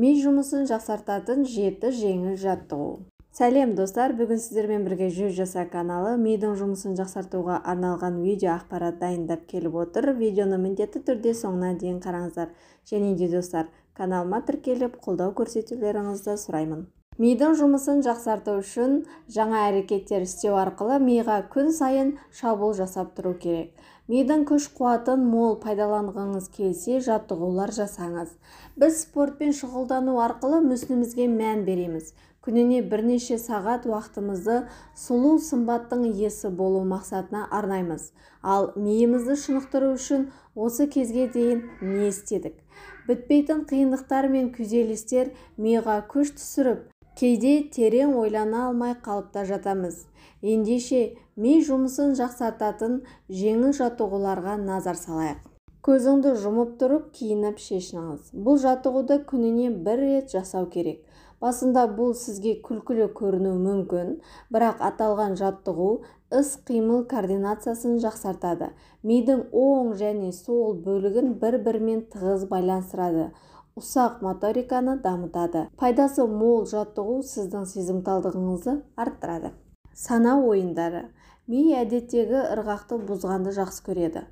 Ми жұмысын жақсартатын 7 жеңіл жаттығу. Сәлем достар, бүгін сіздермен бірге жүз жаса каналы мидың жұмысын жақсартуға арналған видео ақпарат дайындап келіп отыр. Видеоны міндетті түрде соңына дейін қараңыздар. Және де достар, каналыма тіркеліп қолдау көрсетулеріңізді сұраймын. Мидың жұмысын жақсарту үшін жаңа әрекеттер істеу арқылы миға күн сайын шабуыл жасап тұру керек. Мидың күш қуатын мол пайдаланғыңыз келсе, жаттығулар жасаңыз. Біз спортпен шұғылдану арқылы мүсінімізге мән береміз. Күніне бірнеше сағат уақытымызды сұлу сымбаттың иесі болу мақсатына арнаймыз. Ал миымызды шынықтыру үшін осы кезге дейін не істедік? Бітпейтін қиындықтар мен күйзелістер миға күш түсіріп, кейде терең ойлана алмай қалыпта жатамыз. Ендеше ми жұмысын жақсартатын жеңіл жаттығуларға назар салайық. Көзіңді жұмып тұрып киініп шешініңіз. Бұл жаттығуды күніне бір рет жасау керек. Басында бұл сізге күлкілі көрінуі мүмкін, бірақ аталған жаттығу іс-қимыл координациясын жақсартады. Мидың оң және сол бөлігін бір-бірімен тығыз байланыстырады. Ұсақ моториканы дамытады. Пайдасы мол жаттығу сіздің сезімталдығыңызды арттырады. Сана ойындары. Ми әдеттегі ырғақты бұзғанды жақсы көреді.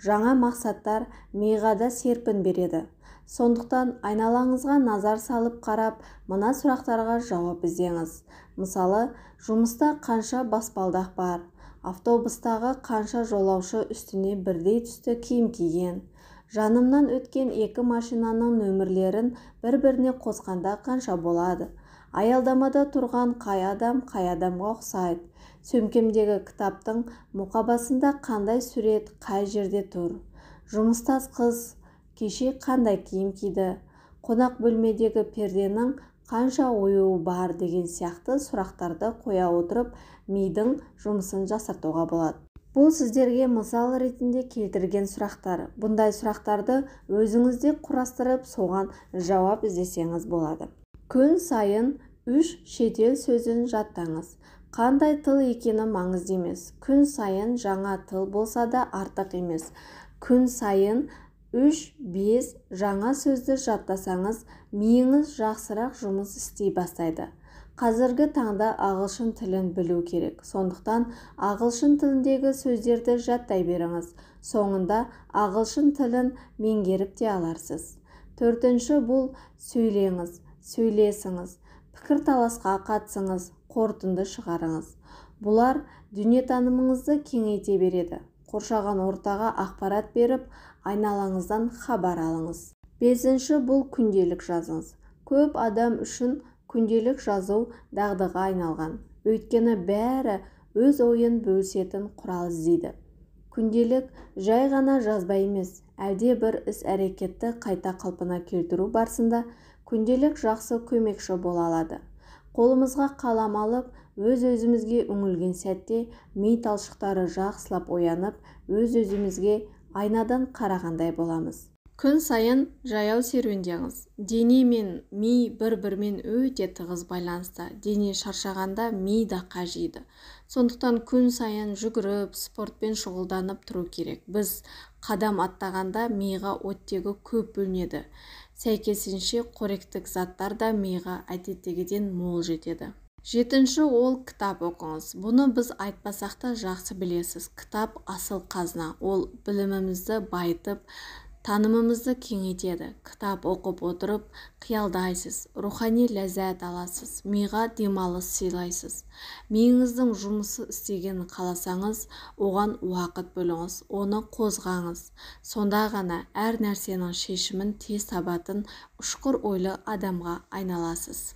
Жаңа мақсаттар миға да серпін береді. Сондықтан айналаңызға назар салып қарап, мына сұрақтарға жауап іздеңіз. Мысалы, жұмыста қанша баспалдақ бар? Автобустағы қанша жолаушы үстіне бірдей түсті киім киген? Жанымнан өткен 2 машинаның нөмірлерін бір-біріне қосқанда қанша болады? Аялдамада тұрған қай адамға ұқсайды? Сөмкемдегі кітаптың мұқабасында қандай сурет қай жерде тұр? Жұмыстас қыз кеше қандай киім киді? Қонақ бөлмедегі перденің қанша оюы бар деген сияқты сұрақтарды қоя отырып, мидың жұмысын жақсартуға болады. Бұл сіздерге мысал ретінде келтірген сұрақтар. Бұндай сұрақтарды өзіңізде құрастырып, соған жауап іздесеңіз болады. Күн сайын 3 шетел сөзін жаттаңыз. Қандай тыл екені маңызды емес. Күн сайын жаңа тыл болса да артық емес. Күн сайын 3-5 жаңа сөзді жаттасаңыз, миыңыз жақсырақ жұмыс істей бастайды. Қазіргі таңда ағылшын тілін білу керек. Сондықтан ағылшын тіліндегі сөздерді жаттай беріңіз. Соңында ағылшын тілін меңгеріп те аларсыз. 4-ші бұл сөйлеңіз, сөйлесіңіз, пікірталасқа қатысыңыз, қорытынды шығарыңыз. Бұлар дүниетанымыңызды кеңейте береді. Қоршаған ортаға ақпарат беріп, айналаңыздан хабар алыңыз. 5-ші бұл күнделік жазыңыз. Көп адам үшін күнделік жазу дағдыға айналған. Өйткені бәрі өз ойын бөлісетін құрал іздейді. Күнделік жай ғана жазбай емес, әлде бір іс-әрекетті қайта қалпына келтіру барысында күнделік жақсы көмекші бола алады. Қолымызға қалам алып, өз-өзімізге үңілген сәтте ми талшықтары жақсылап оянып, өз-өзімізге айнадан қарағандай боламыз. Күн сайын жаяу серуендеңіз. Дене мен ми бір-бірімен өте тығыз байланысты. Дене шаршағанда ми да қажиды. Сондықтан күн сайын жүгіріп, спортпен шұғылданып тұру керек. Біз қадам аттағанда миға оттегі көп бөлінеді. Сәйкесінше қоректік заттар да миға әдеттегіден мол жетеді. 7-ші ол кітап оқыңыз. Бұны біз айтпасақ та жақсы білесіз. Кітап асыл қазына. Ол білімімізді байытып, танымымызды кеңейтеді. Кітап оқып отырып, қиялдайсыз, рухани ләззат аласыз, миға демалыс сыйлайсыз. Миыңыздың жұмысы істегенін қаласаңыз, оған уақыт бөліңіз, оны қозғаңыз. Сонда ғана әр нәрсенің шешімін тез табатын ұшқыр ойлы адамға айналасыз.